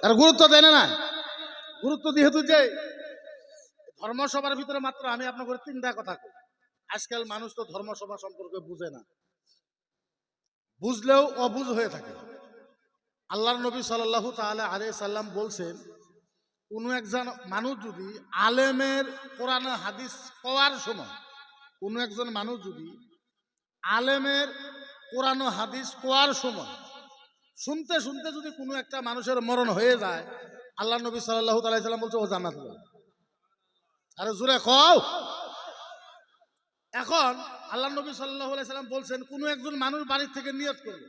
আর গুরুত্ব দেয় না। গুরুত্ব যেহেতু যে ধর্মসভার ভিতরে মাত্র আমি আপনাকে তিনটা কথা কই। আজকাল মানুষ তো ধর্মসভা সম্পর্কে বুঝে না, বুঝলেও অবুঝ হয়ে থাকে। আল্লাহর নবী সাল্লাল্লাহু তাআলা আলাইহি সাল্লাম বলছেন, কোন একজন মানুষ যদি আলেমের কোরআন হাদিস পড়ার সময়, কোন একজন মানুষ যদি আলেমের কোরআন হাদিস পড়ার সময় শুনতে শুনতে যদি কোনো একটা মানুষের মরণ হয়ে যায়, আল্লাহ নবী সাল্লাল্লাহু তাআলা আলাইহি সাল্লাম বলছে ও জান্নাতে যাবে। আরে জোরে কও। এখন আল্লাহ নবী সাল্লাল্লাহু আলাইহি সাল্লাম বলছেন, কোনো একজন মানুষ বাড়ির থেকে নিয়ত করবে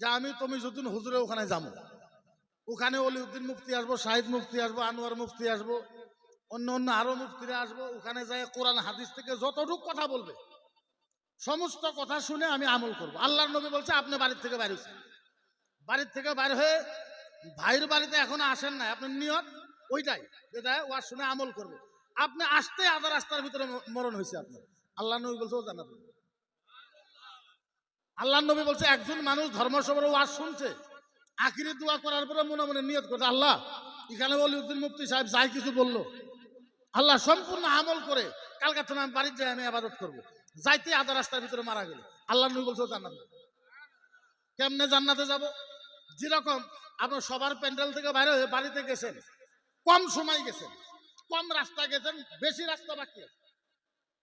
যে আমি তমিজউদ্দিন হুজুরে ওখানে যাবো, ওখানে অলিউদ্দিন মুফতি আসবো, শাহিদ মুফতি আসবো, আনোয়ার মুফতি আসবো, অন্য অন্য আরো মুফতিরা আসবো, ওখানে যায় কোরআন হাদিস থেকে যতটুকু কথা বলবে সমস্ত কথা শুনে আমি আমল করব। আল্লাহর নবী বলছে আপনি বাড়ির থেকে বাইরে হয়েছেন, বাড়ির থেকে বাইরে হয়ে ভাইয়ের বাড়িতে এখনো আসেন না, আপনার নিয়ত ওইটাই যে যায় ওয়াজ শুনে আমল করবো। আপনি আসতে আধা রাস্তার ভিতরে মরণ হয়েছে আপনার, আল্লাহ নবী বলছে ও জান্নাতে। আল্লাহ নবী বলছে একজন মানুষ ধর্মসভার ওয়াজ শুনছে, আখিরি দোয়া করার পরে মনে মনে নিয়ত করছে আল্লাহ এখানে অলিউদ্দিন মুফতি সাহেব যাই কিছু বললো, আল্লাহ সম্পূর্ণ আমল করে কালকে তুমি আমি বাড়ির যাই আমি ইবাদত করবো, যাইতে আধা রাস্তার ভিতরে মারা গেল, আল্লাহ নবী বলছে জান্নাতে। কেমনে জান্নাতে যাব? যেরকম আপনার সবার প্যান্ডেল থেকে বাইরে হয়ে বাড়িতে গেছেন, কম সময় গেছেন, কম রাস্তা গেছেন, বেশি রাস্তা বাকি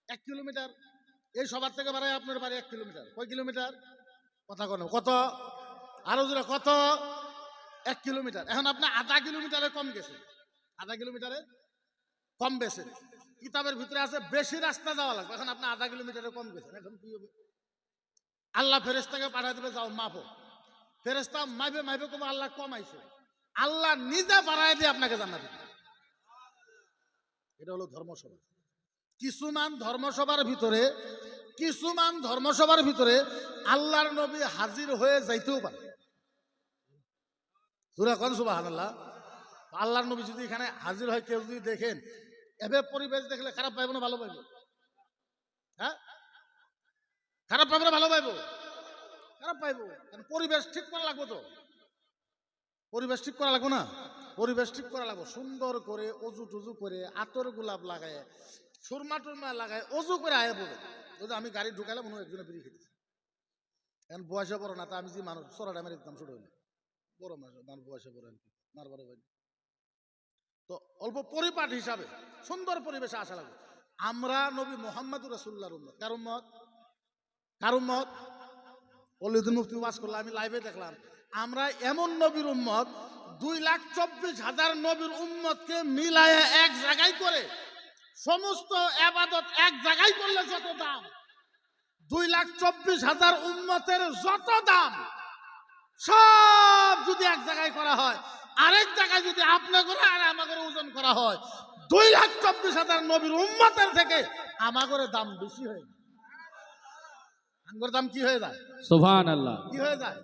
1 কিলোমিটার, এই সবার থেকে বাড়ায় আপনার বাড়ি 1 কিলোমিটার, কয় কিলোমিটার কথা কোনো কত, আরো জোরে কত, 1 কিলোমিটার। এখন আপনি আধা কিলোমিটারে কম গেছেন, আধা কিলোমিটারে কম বেছে, কিতাবের ভিতরে আছে বেশি রাস্তা যাওয়া লাগবে, এখন আপনি আধা কিলোমিটারে কম গেছেন, এখন কি হবে? আল্লাহ ফেরেশতাকে পাঠিয়ে দেবে যাও মাপো, ফেরেশতা মাইবে মাইবে কবে আল্লাহ কমাইছে, আল্লাহ নিজে বাড়ায় দিয়ে আপনাকে জান্নাত দিবে। এটা হলো ধর্মসভা। কিছুমান ধর্মসভার ভিতরে আল্লাহর নবী হাজির হয়ে যাইতেও পারে। সূরা কোন সুবহানাল্লাহ। আল্লাহর নবী যদি এখানে হাজির হয়, কেউ যদি দেখেন এভাবে পরিবেশ দেখলে খারাপ পাইব না ভালো পাইব? হ্যাঁ, খারাপ পাইব না ভালো পাইব? খারাপ পাইব। কারণ পরিবেশ ঠিক করা লাগবে তো, পরিবেশ ঠিক করা লাগবে না? পরিবেশ ঠিক করা লাগবে, সুন্দর করে অজু টুজু করে আতর গোলাপ লাগায় সুরমা টুরমা লাগায় অজু করে আয় বলে, যদি আমি গাড়ি ঢুকাইলাম মনে হয় একজনে বিড়ি খেতেছি, এখন বয়সে বড় না, তা আমি যে মানুষ চড়াটা আমার একদম ছোট হইলে বড় মানুষ বয়সে বড় মারবার হয়, তো অল্প পরিপাট হিসাবে সুন্দর পরিবেশে আসা লাগবে। আমরা নবী মুহাম্মদুর রাসূলুল্লাহর উম্মত। কার উম্মত? ওলিউদ্দিন মুফতি ওয়াজ করলে আমি লাইভে দেখলাম, আমরা এমন নবীর উম্মত 2,24,000 নবীর উম্মতকে মিলায়ে এক জায়গায় করে সমস্ত ইবাদত এক জায়গায় করলে যত দাম, 2,24,000 উম্মতের যত দাম সব যদি এক জায়গায় করা হয়, আরেক জায়গায় যদি আপনি করে আর আমাদের ওজন করা হয়, 2,24,000 নবীর উম্মতের থেকে আমাদের দাম বেশি হয়ে যায়। আমাদের দাম কি হয়ে যায়? সুবহানাল্লাহ। কি হয়ে যায়?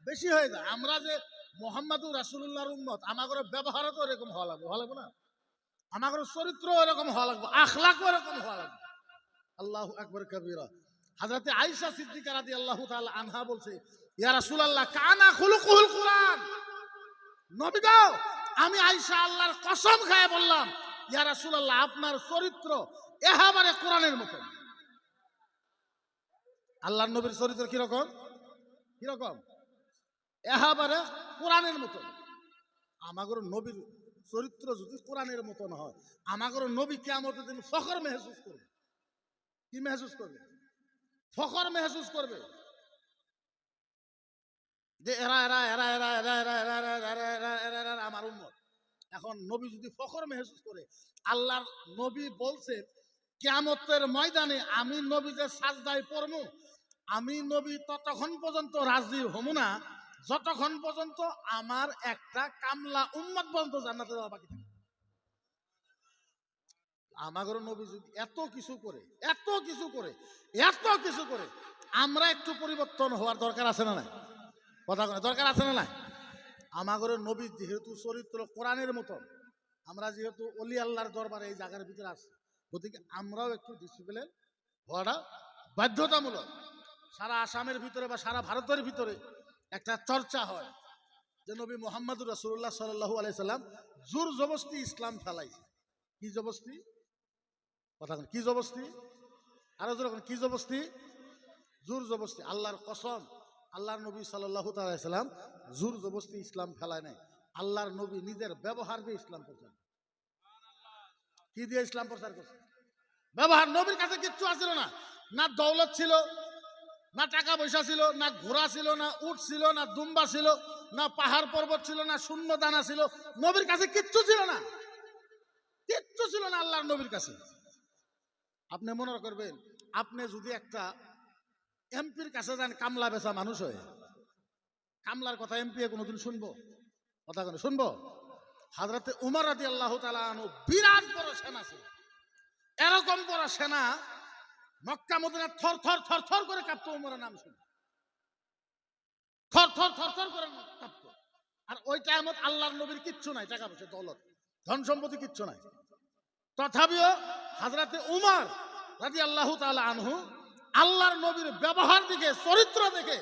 বেশি হয়ে যায়। আমরা যে মুহাম্মদুর রাসূলুল্লাহর উম্মত, আমাদের ব্যবহারও তো এরকম হওয়া লাগবে, ভালো লাগবে না? আমাদের চরিত্র এরকম হওয়া লাগবে, আখলাকও এরকম হওয়া লাগবে। আল্লাহু আকবার কবীরা। হযরতে আয়েশা সিদ্দিকা রাদিয়াল্লাহু তাআলা আনহা বলছে, ইয়া রাসূলুল্লাহ কানা খুলুকুল কুরআন। নবী গো, আমি আয়েশা আল্লাহর কসম খায় বললাম, ইয়া রাসূলুল্লাহ আপনার চরিত্র একেবারে কোরআনের মতো। আল্লাহর নবীর চরিত্র কি রকম? কি রকম? একেবারে কোরআনের মতো। আমাদের নবীর চরিত্র যদি কোরআনের মতন হয়, আমাদের নবী কিয়ামতের দিন ফখর মেহসুস করবে। কি মেহসুস করবে? ফখর মেহসুস করবে যে এরা এরা এরা এরা এরা এরা এরা এরা এরা এরা এরা এরা আমার উম্মত। এখন নবী যদি ফখর মেহসুস করে, আল্লাহর নবী বলছেন কিয়ামতের ময়দানে আমি নবী যে সাজদায় পড়বো, আমি নবী ততক্ষণ পর্যন্ত রাজি হব না যতক্ষণ পর্যন্ত আমার একটা কামলা উম্মত পর্যন্ত জান্নাতে যাওয়া বাকি থাকে। আমাদের নবী যদি এত কিছু করে আমরা একটু পরিবর্তন হওয়ার দরকার আছে না নাই? কথা বলে দরকার আছে না নাই? আমাদের নবী যেহেতু চরিত্র কোরআনের মতন, আমরা যেহেতু অলি আল্লাহর দরবারে এই জায়গার ভিতরে আসছি, গতিকে আমরাও একটু ডিসিপ্লিন হওয়াটা বাধ্যতামূলক। সারা আসামের ভিতরে বা সারা ভারতের ভিতরে একটা চর্চা হয় যে নবী মুহাম্মদুর রাসূলুল্লাহ সাল্লাল্লাহু আলাইহি সাল্লাম জোর জবরদস্তি ইসলাম ফেলাইছে। কি জবরদস্তি? কথা বলেন, কি জবরদস্তি? আরো জোরে বলেন, কি জবরদস্তি? জোর জবরদস্তি। আল্লাহর কসম, আল্লাহর নবী সাল্লাল্লাহু তাআলা আলাইহি সাল্লাম জোর জবরদস্তি ইসলাম ফেলায় নাই। আল্লাহর নবী নিজের ব্যবহার দিয়ে ইসলাম প্রচার। কি দিয়ে ইসলাম প্রচার করছে? ব্যবহার। নবীর কাছে কিচ্ছু আছিল না, না দৌলত ছিল, না টাকা পয়সা ছিল, না ঘোড়া ছিল, না উট ছিল, না দুম্বা ছিল, না পাহাড় পর্বত ছিল, না শূন্য দানা ছিল। নবীর কাছে কিচ্ছু ছিল না, কিচ্ছু ছিল না আল্লাহর নবীর কাছে। আপনি মনে করবেন, আপনি যদি একটা এমপির কাছে যান, কামলা বেচা মানুষ হয়ে, কামলার কথা এমপি কোনোদিন শুনবো? কথা কোনো শুনবো? হযরতে উমর রাদিয়াল্লাহু তাআলা আনহু বিরাট বড় সেনা ছিল। এরকম বড় সেনা মক্কা মদিনা থর থর থর থর করে কাঁপতো। উমরের নাম শুনে থর থর থর থর করে কাঁপতো। আর ওই টাইমত আল্লাহর নবীর কিচ্ছু নাই, টাকা পয়সা দৌলত ধন সম্পত্তি কিচ্ছু নাই। তথাপিও হযরতে উমর রাদিয়াল্লাহু তাআলা আনহু আল্লাহর নবীর ব্যবহার দেখে, চরিত্র দেখে,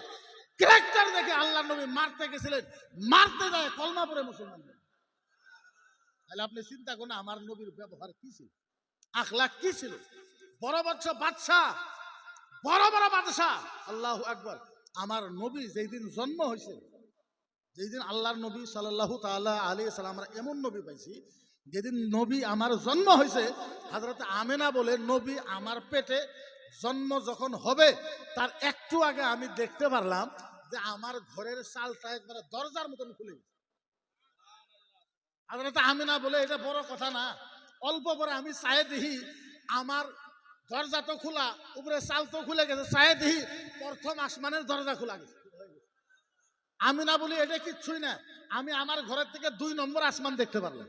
ক্যারেক্টার দেখে আল্লাহর নবী মারতে গেছিলেন। মারতে যায় কলমা পড়ে মুসলমান। তাহলে আপনি চিন্তা করুন আমার নবীর ব্যবহার কি ছিল, আখলাক কি ছিল। বড় বড় বাদশাহ, বড় বড় বাদশাহ, আল্লাহু আকবার। আমার নবী যেই দিন জন্ম হয়েছে, যেই দিন আল্লাহর নবী সাল্লাল্লাহু তাআলা আলাইহি সাল্লাম, আমরা এমন নবী পাইছি যেদিন নবী আমার জন্ম হয়েছে, হযরত আমেনা বলে নবী আমার পেটে জন্ম যখন হবে তার একটু আগে আমি দেখতে পারলাম যে আমার ঘরের চালটা একবারে দরজার মতন খুলে গেছে। হযরত আমেনা বলে এটা বড় কথা না, অল্প পরে আমি চায়ে দেখি আমার দরজা তো খোলা, উপরে চাল তো খুলে গেছে, চায়ে দেখি প্রথম আসমানের দরজা খোলা গেছে। আমিনা বলি এটা কিচ্ছুই না, আমি আমার ঘরের থেকে 2 নম্বর আসমান দেখতে পারলাম।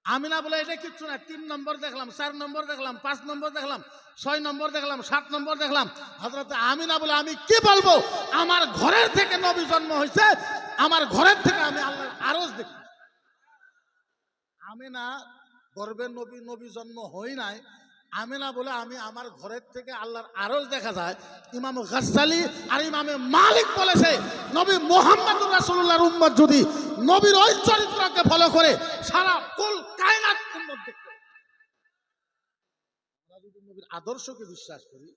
আমিনা বলে এটা কিচ্ছু না, 3 নম্বর দেখলাম, 4 নম্বর দেখলাম, 5 নম্বর দেখলাম, 6 নম্বর দেখলাম, 7 নম্বর দেখলাম। হযরত আমিনা বলে আমি কি বলবো, আমার ঘরের থেকে নবী জন্ম হয়েছে, আমার ঘরের থেকে আমি আল্লাহর আরশ দেখি। আমিনা গর্বের নবী, নবী জন্ম হয় নাই। আমিনা বলে আমি আমার ঘরের থেকে আল্লাহর আরশ দেখা যায়। ইমাম গাজ্জালি আর ইমামে মালিক বলেছে নবী মুহাম্মদুর রাসূলুল্লাহর উম্মত যদি নবীর ওই চরিত্রকে ফলো করে সারা কুল কায়নাত উম্মত দেখবে। আমরা যদি নবীর আদর্শকে বিশ্বাস করি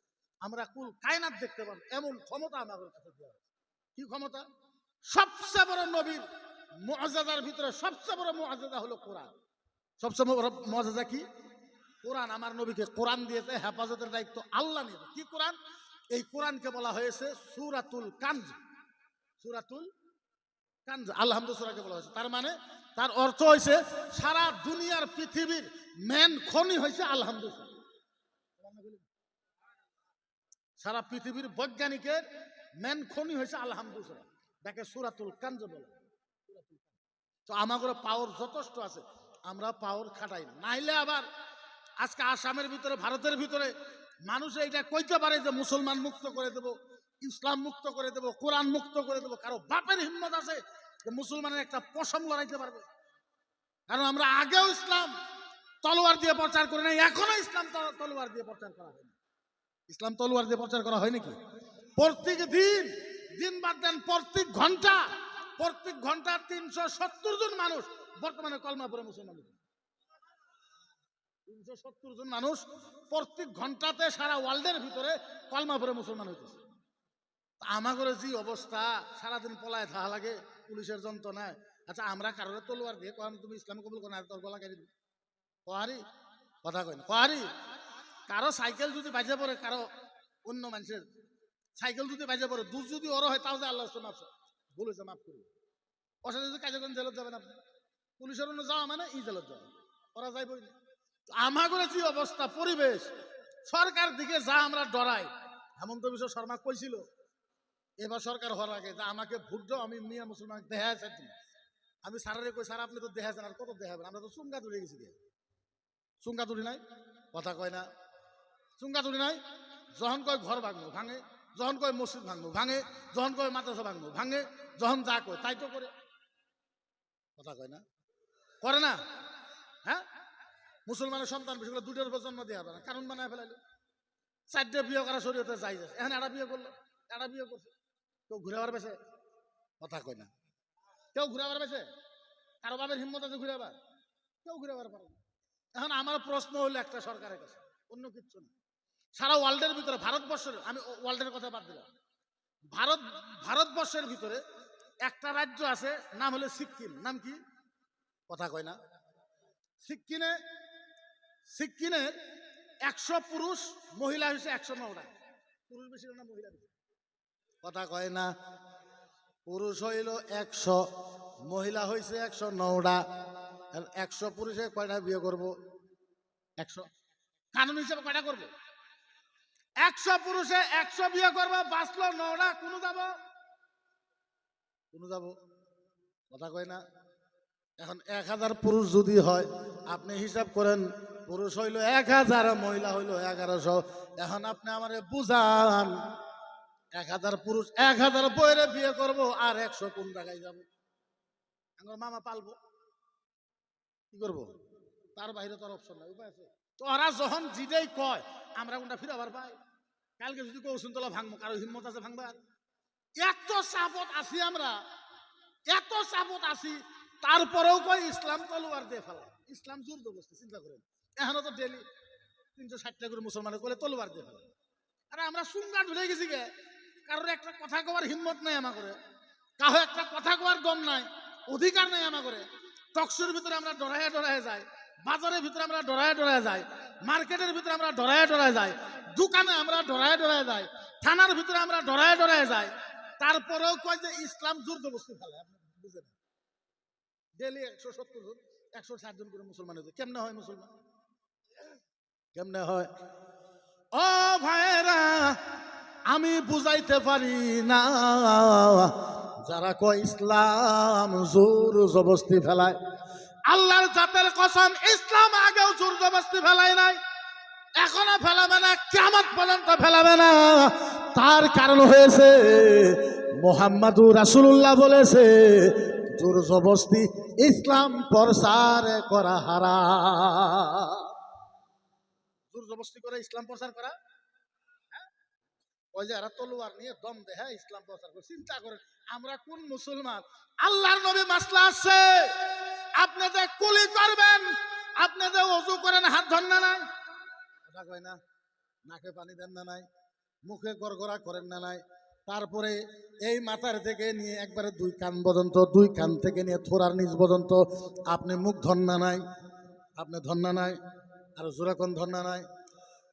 আমরা কুল কায়নাত দেখতে পাবো, এমন ক্ষমতা আমাদের কাছে দেওয়া আছে। কি ক্ষমতা? সবচেয়ে বড় নবীর মুআজিজার ভিতরে সবচেয়ে বড় মুআজিজা হলো কোরআন। সবচেয়ে বড় মুআজিজা কি? কোরআন। আমার নবীকে কোরআন দিয়েছে, হেফাজতের দায়িত্ব আল্লাহ নিয়েছে। কি কোরআন? এই কোরআনকে বলা হয়েছে সূরাতুল কানজ। সূরাতুল কানজ আলহামদুলিল্লাহ সূরাকে বলা হয়েছে। তার মানে তার অর্থ হয়েছে সারা দুনিয়ার পৃথিবীর মেন খনি হয়েছে আলহামদুলিল্লাহ। সারা পৃথিবীর বৈজ্ঞানিকের মেন খনি হয়েছে আলহামদুলিল্লাহ, দেখে সূরাতুল কানজ বলে। তো আমাদের পাওয়ার যথেষ্ট আছে, আমরা পাওয়ার খাটাই না। নাইলে আবার আজকে আসামের ভিতরে, ভারতের ভিতরে মানুষ এইটা কইতে পারে যে মুসলমান মুক্ত করে দেব, ইসলাম মুক্ত করে দেব, কোরআন মুক্ত করে দেব। কারো বাপের হিম্মত আছে যে মুসলমানের একটা পশম লড়াইতে পারবে? কারণ আমরা আগেও ইসলাম তলোয়ার দিয়ে প্রচার করি না, এখনো ইসলাম তলোয়ার দিয়ে প্রচার করা হয় না। ইসলাম তলোয়ার দিয়ে প্রচার করা হয় নাকি? প্রত্যেক দিন, দিন বাদ দেন, প্রত্যেক ঘন্টা 370 জন মানুষ বর্তমানে কলমা পড়ে মুসলমান। 370 জন মানুষ প্রত্যেক ঘন্টাতে সারা ওয়ার্ল্ডের ভিতরে কলমা পড়ে মুসলমান হইতেছে। আমাদের যে অবস্থা, সারাদিন পলায় থাকা লাগে পুলিশের যন্ত্রণায়। আচ্ছা আমরা কারোর তলোয়ার দিয়ে কখন তুমি ইসলাম কবুল করো না, তোর গলা কেটে দিবি কহারি? কথা কয় না কহারি? কারো সাইকেল যদি বাজে পড়ে, কারো অন্য মানুষের সাইকেল যদি বাজে পড়ে, দূর যদি ওর হয়, তাও যে আল্লাহ মাফ ভুল হয়েছে মাফ করবে। ওর যদি কাজে কোন জেলত যাবেন আপনি, পুলিশের অন্য যাওয়া মানে ই জেলত যাওয়া, ওরা যাইবই না। আমাদের যে অবস্থা, পরিবেশ, সরকার দিকে যা আমরা ডরাই। হেমন্ত বিশ্ব শর্মা কইছিল এবার সরকার হওয়ার আগে যে আমাকে ভোট দাও, আমি মিয়া মুসলমান দেখা আছে। আমি স্যারের কই, স্যার আপনি তো দেখাছেন, আর কত দেখাবেন, আমরা তো চুঙ্গা তুলে গেছি। চুঙ্গা তুলি নাই? কথা কয় না, চুঙ্গা তুলি নাই। যখন কয় ঘর ভাঙবো ভাঙে, যখন কয় মসজিদ ভাঙবো ভাঙে, যখন কয় মাদ্রাসা ভাঙবো ভাঙে, যখন যা কয় তাই তো করে। কথা কয় না, করে না? হ্যাঁ, মুসলমানের সন্তান বেশি করে 2টার উপর জন্ম দেওয়া হবে না, কারণ বানায় ফেলাইলো। 4টে বিয়ে করা শরীয়তে যাই যাচ্ছে, এখন একটা বিয়ে করলো, একটা বিয়ে করছে, কেউ ঘুরে আবার বেছে। কথা কয় না, কেউ ঘুরাবার পাইছে? কারো বাবের হিম্মত আছে ঘুরাবার? কেউ ঘুরাবার পারে না। এখন আমার প্রশ্ন হলো একটা সরকারের কাছে, অন্য কিচ্ছু না। সারা ওয়ার্ল্ডের ভিতরে, ভারতবর্ষের, আমি ওয়ার্ল্ডের কথা বাদ দিলাম, ভারতবর্ষের ভিতরে একটা রাজ্য আছে, নাম হলো সিক্কিম। নাম কি? কথা কয় না। সিক্কিমের 100 পুরুষ, মহিলা হয়েছে 109টা। পুরুষ বেশি না মহিলা বেশি? কথা কয় না। পুরুষ হইল 100, মহিলা হয়েছে 109টা। 100 পুরুষে কয়টা বিয়ে করব? 100 কানুন হিসেবে কয়টা করব? 100 পুরুষে 100 বিয়ে করবো, বাঁচলো 9টা। কোনো যাব? কথা কয় না। এখন 1000 পুরুষ যদি হয়, আপনি হিসাব করেন, পুরুষ হইল 1000, মহিলা হইল 1100। এখন আপনি আমারে বুঝান, 1000 পুরুষ 1000 বইরে বিয়ে করব, আর 100 কোন জায়গায় যাব? আমার মামা পালবো, কি করব? তার বাইরে তোর অপশন নাই, উপায় আছে? তো ওরা যখন যেটাই কয়, আমরা কোনটা ফিরাবার পাই? কালকে যদি কৌশন তোলা ভাঙবো, কারো হিম্মত আছে ভাঙবার? এত চাপত আছি আমরা, এত চাপত আছি, তারপরেও কয় ইসলাম তলোয়ার দিয়ে ফেলা, ইসলাম জোর জবরদস্তি। চিন্তা করেন, এখনো তো ডেলি 360টা করে মুসলমানের কোলে তলোয়ার দিয়ে ফেলা। আরে আমরা সুঙ্গা ঢুলে গেছি গে, কারোর একটা কথা কওয়ার হিম্মত নাই আমা করে, কারো একটা কথা কওয়ার দম নাই, অধিকার নাই আমা করে। টকশোর ভিতরে আমরা ডরায় ডরায় যাই, বাজারের ভিতরে আমরা ডরায় ডরায় যাই, মার্কেটের ভিতরে আমরা ডরায় ডরায় যাই, দোকানে আমরা ডরায় ডরায় যাই, থানার ভিতরে আমরা ডরায় ডরায় যাই, তারপরেও কয় যে ইসলাম জোর জবরদস্তি ফেলে। আপনি বুঝেন? ডেলি 170 জন, 160 জন করে মুসলমান হয়েছে। কেমনে হয় মুসলমান? কেমনে হয়? ও ভাইরা, আমি বুঝাইতে পারি না, যারা কয় ইসলাম জোর জবরদস্তি ফেলায়, আল্লাহর জাতের কসম, ইসলাম আগেও জোর জবরদস্তি ফেলায় নাই, এখনো ফেলাবে না, কিয়ামত পর্যন্ত ফেলাবে না। তার কারণ হয়েছে, মুহাম্মাদুর রাসূলুল্লাহ বলেছে, জোর জবরদস্তি ইসলাম প্রচার করা হারাম। জোর জবরদস্তি করে ইসলাম প্রচার করা, ওই যে এরা তলোয়ার নিয়ে দম দেয়, হ্যাঁ ইসলাম প্রচার করে। চিন্তা করেন আমরা কোন মুসলমান? আল্লাহর নবী মাসলা আছে, আপনি যে কুলি করবেন, আপনি যে ওযু করেন, হাত ধন না নাই? কথা কয় না। নাকে পানি দেন না নাই? মুখে গড়গড়া করেন না নাই? তারপরে এই মাথার থেকে নিয়ে একবারে 2 কান পর্যন্ত, 2 কান থেকে নিয়ে থোড়ার নিচ পর্যন্ত আপনি মুখ ধন না নাই? আপনি ধন না নাই? আর জোরে কোন ধন না নাই?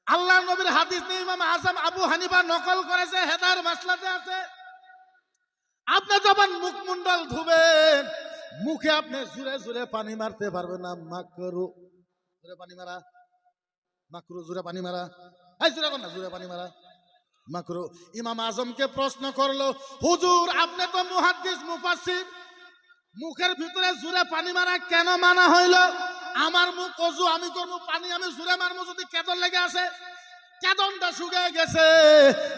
আল্লাহ নবীর হাদিস নিয়ে ইমাম আযম আবু হানিফা নকল করেছে, হেদায়ের মাসলাতে আছে, আপনি যখন মুখমণ্ডল ধুবেন, মুখে আপনি জোরে জোরে পানি মারতে পারবেন না। মাকরু, জোরে পানি মারা, মাকরু, জোরে পানি মারা, এই জোরে কোন না, জোরে পানি মারা, মাকরু। ইমাম আজমকে প্রশ্ন করলো, হুজুর আপনি তো মুহাদ্দিস মুফাসসির, মুখের ভিতরে জোরে পানি মারা কেন মানা হইল? আমার মুখ ওযু, আমি করবো, পানি আমি জোরে মারবো, যদি কেদন লেগে আছে, কেদনটা শুকিয়ে গেছে,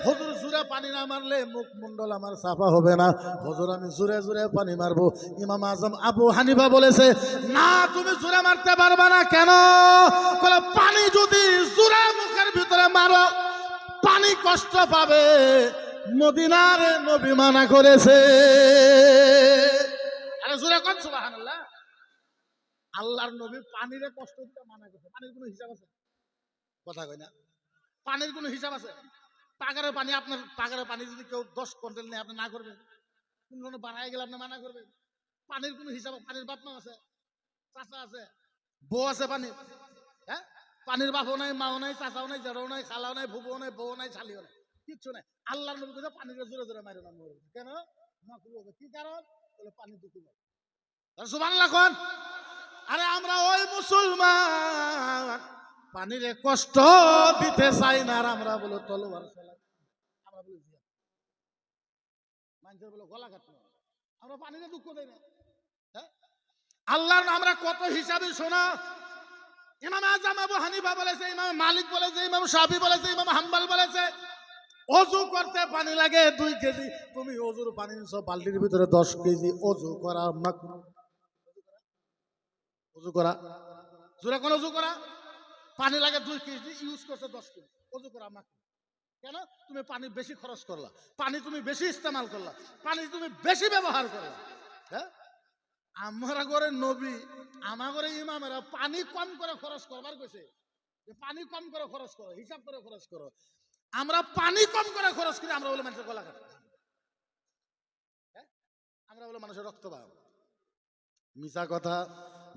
হুজুর জোরে পানি না মারলে মুখমণ্ডল আমার সাফা হবে না, হুজুর আমি জোরে জোরে পানি মারবো। ইমাম আজম আবু হানিফা বলেছে, না তুমি জোরে মারতে পারবে না। কেন? বলে পানি যদি জোরে মুখের ভিতরে মারো, পানি কষ্ট পাবে, মদিনার নবী মানা করেছে। আরে জোরে কোন সুবহানাল্লাহ। আল্লাহর নবী পানিরে কষ্ট দিতে মানা করেছে। পানির কোনো হিসাব আছে? কথা কয় না। পানির কোনো হিসাব আছে? পাগারের পানি, আপনার পাগারের পানি যদি কেউ 10 কুইন্টাল নেয়, আপনি না করবেন? কোন কোনো বানায় গেলে আপনি মানা করবেন? পানির কোনো হিসাব? পানির বাপ মা আছে, চাচা আছে, বউ আছে পানি, হ্যাঁ? পানির বাপও নাই, মাও নাই, চাচাও নাই, জেঠাও নাই, খালাও নাই, ফুফুও নাই, বউ নাই, শালিও নাই, কিচ্ছু নাই। আল্লাহর নবী কইছে পানিকে জোরে জোরে মারো না। কেন? কি কারণ? বলে পানি দুঃখ পাবে। সুবহানাল্লাহ কোন। আরে আমরা ওই মুসলমান, পানিরে কষ্ট দিতে চাই না, আর আমরা বলে তলোয়ার চালাই, আমরা বলে জিয়া, মানুষের বলে গলা কাটতে, আমরা পানিরে দুঃখ দেই না। হ্যাঁ, আল্লাহর আমরা কত হিসাবে শোনা। ইমাম আযম আবু হানিফা বলেছে, ইমাম মালিক বলেছে, ইমাম শাফি বলেছে, ইমাম হাম্বল বলেছে, ওযু করতে পানি লাগে 2 কেজি। তুমি ওযুর পানি নিছো বালতির ভিতরে 10 কেজি। ওযু করা মাকরুহ। ওযু করা, জোরে কোন ওযু করা, পানি লাগে 2 কেজি, ইউজ করছে 10 কেজি, ওযু করা মাকরুহ। কেন? তুমি পানি বেশি খরচ করলা, পানি তুমি বেশি ইস্তেমাল করলা, পানি তুমি বেশি ব্যবহার করলা। হ্যাঁ, আমরা ঘরে নবী, আমার ঘরে ইমামেরা পানি কম করে খরচ করবার কইছে, যে পানি কম করে খরচ করো, হিসাব করে খরচ করো। আমরা পানি কম করে খরচ করি, আমরা বলে মানুষের গলা কাটা, আমরা বলে মানুষের রক্ত বাড়াবো। মিশা কথা,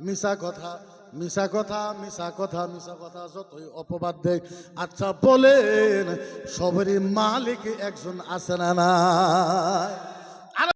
মিশা কথা, মিশা কথা, মিশা কথা, মিশা কথা যতই অপবাদ দেয়। আচ্ছা বলেন, সবেরই মালিক একজন আছে না নাই?